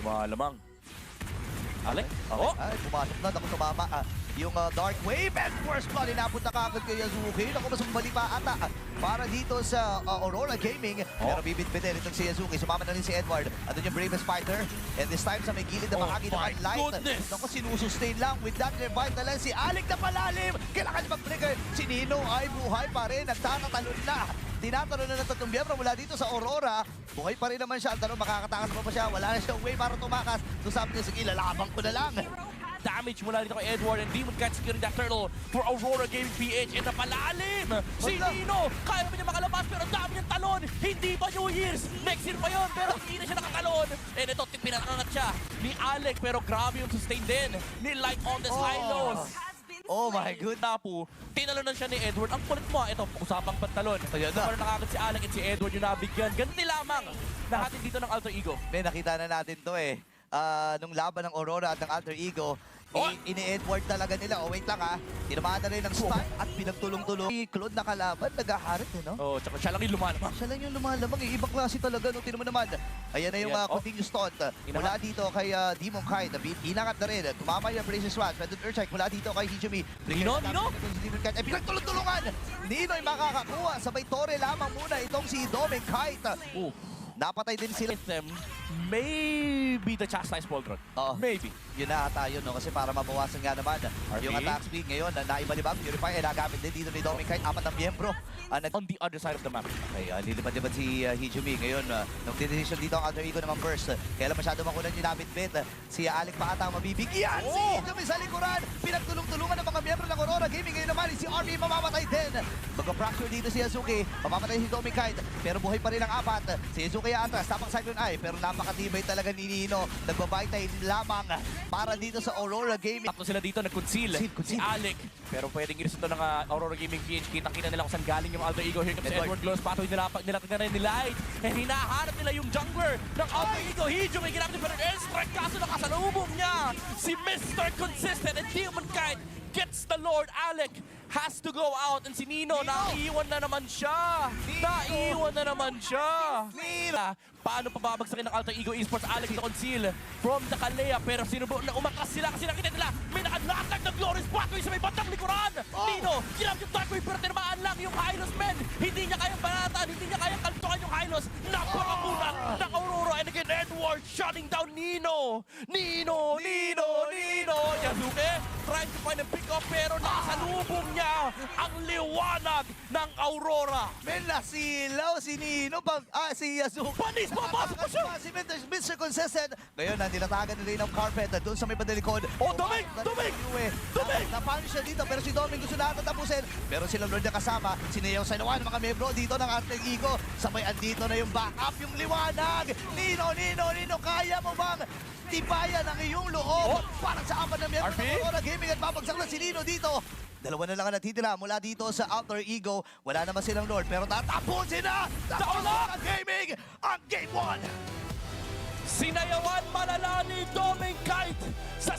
lumalamang. Alec? Okay. Ay, pumasok na. Naku, tumama. Yung Dark Wave and First Blood inapunta kagad kay Yasuki. Naku, mas mali pa ata para dito sa Aurora Gaming. Pero bibit-bitin itong si Yasuki. Sumama na rin si Edward. At yung bravest fighter. And this time sa may gilid na makagi naman light. Goodness! Naku, sinusustain lang with that revital. Si Alec na palalim. Kailangan niya mag-trigger. Si Nino ay buhay pa rin. Nagtatatalon na. Tinatalon na ng tatlong miyembro mula dito sa Aurora. Buhay pa rin naman siya. Ang tanong, makakatakas pa siya. Wala na siyang way para tumakas. So sabi niya, sige, lalabang ko na lang. Damage mula dito kay Edward and Demon Cat securing that turtle for Aurora Gaming PH and napalalim! Si Nino! Kaya ba niya makalabas pero dami niyang talon! Hindi pa New Year's! Next year pa yun pero hindi na siya nakatalon! And ito, pinangangat siya ni Alec pero grabe yung sustain din ni Light on the Silos! Oh my God. Tapo, tinalonan siya ni Edward. Ang kulit mo, ito, usapang pantalon. Ayan na. Pero nakakit si Alec at si Edward yung nabigyan. Ganti lamang nahatin dito ng Alter Ego. May nakita na natin to eh. Nung laban ng Aurora at ng Alter Ego, ini-Edward talaga nila. Oh, wait lang tinamaan na rin ng stun at pinagtulong-tulong. Si Claude na kalaban, nag-aharit no? Oh, tsaka siya lang yung lumalamang. Siya lang yung lumalamang eh. Ibang klase talaga. No? Tingnan mo naman. Ayan na yung continuous taunt. Mula dito kay Demon Kite. Inangat na rin. Tumama yung Brazen Swatch. Pwede Earthstrike mula dito kay Hijumi. Nino? Eh, pinagtulong-tulungan. Nino ay makakakuha. Sabay Torre lamang muna itong si Demon Kite. Napatay din sila. Maybe the chastise Voltron. Maybe. Yun na ata yun, no? Kasi para mabawasan nga naman yung attack speed ngayon na naibalibang. Purify ay nagamit din dito ni Dominic kahit 4 na miyembro. On the other side of the map. Okay, lilipad-lipad si Hijumi ngayon. Nung decision dito ang Alter Ego naman first. Kaya lang masyado makunan yung nabit-bit. Si Alec pa ata ang mabibigyan. Si Hijumi sa likuran. Pinagtulong-tulungan ng mga miyembro ng Aurora Gaming. Ngayon naman si RB mamamatay din. Mag-fracture dito si Yasuki. Mamamatay si Dominic Kite. Pero buhay pa rin ang 4. Si Yasuki atras. Tapang Cyclone Eye. Pero napakatibay talaga ni Nino. Nagbabaytay lamang para dito sa Aurora Gaming. Tatlo sila dito nag-conceal. Si Alec. Pero pwedeng i-reset to ng Aurora Gaming PH. Kitang-kita nila kung saan galing yung Alter Ego. Here comes Edward Glows. Patuloy nila na rin ni Light. And hinahanap nila yung jungler ng Alter Ego. Hijo may ginamit pa rin airstrike. Kaso nakasalubong niya si Mr. Consistent and Demon Kite gets the Lord. Alec has to go out and si Nino, naiiwan na naman siya. Naiiwan na naman siya. Paano pababagsakin ng Alter Ego Esports? Alex na conceal from the Kalea pero sinubo na umakas sila kasi nakita nila may nakalatag ng Glorious Pathway sa may bandang likuran. Nino, ginamit yung Dark Wave pero tinamaan lang yung Hylos men. Hindi niya kayang banatan, hindi niya kayang kaltukan yung Hylos. Napakamunak ng Aurora and again Edward shutting down Nino. Nino. Yasuke trying to find a pick up pero nakasalubong niya ang liwanag ng Aurora. Men nasilaw si Nino si Yasuki. Panis, papasok pa siya! Si Mr. Consistent. Ngayon, nilatagan nila yung carpet doon sa may bandalikod. Doming! Napanish siya dito pero si Doming gusto na tatapusin. Pero sila Lord na kasama. Sinayaw sa nawa ng mga membro dito ng Alter Ego. Sabay andito na yung backup, yung liwanag. Nino, kaya mo bang tibayan ang iyong loob para sa 4 na miyembro ng Aurora Gaming at babagsak na si Nino dito. Dalawa na lang ang natitira mula dito sa Alter Ego. Wala naman silang Lord pero tatapusin na sa Aurora Gaming ang Game 1. Sinayawan malala ni Dominic Kite sa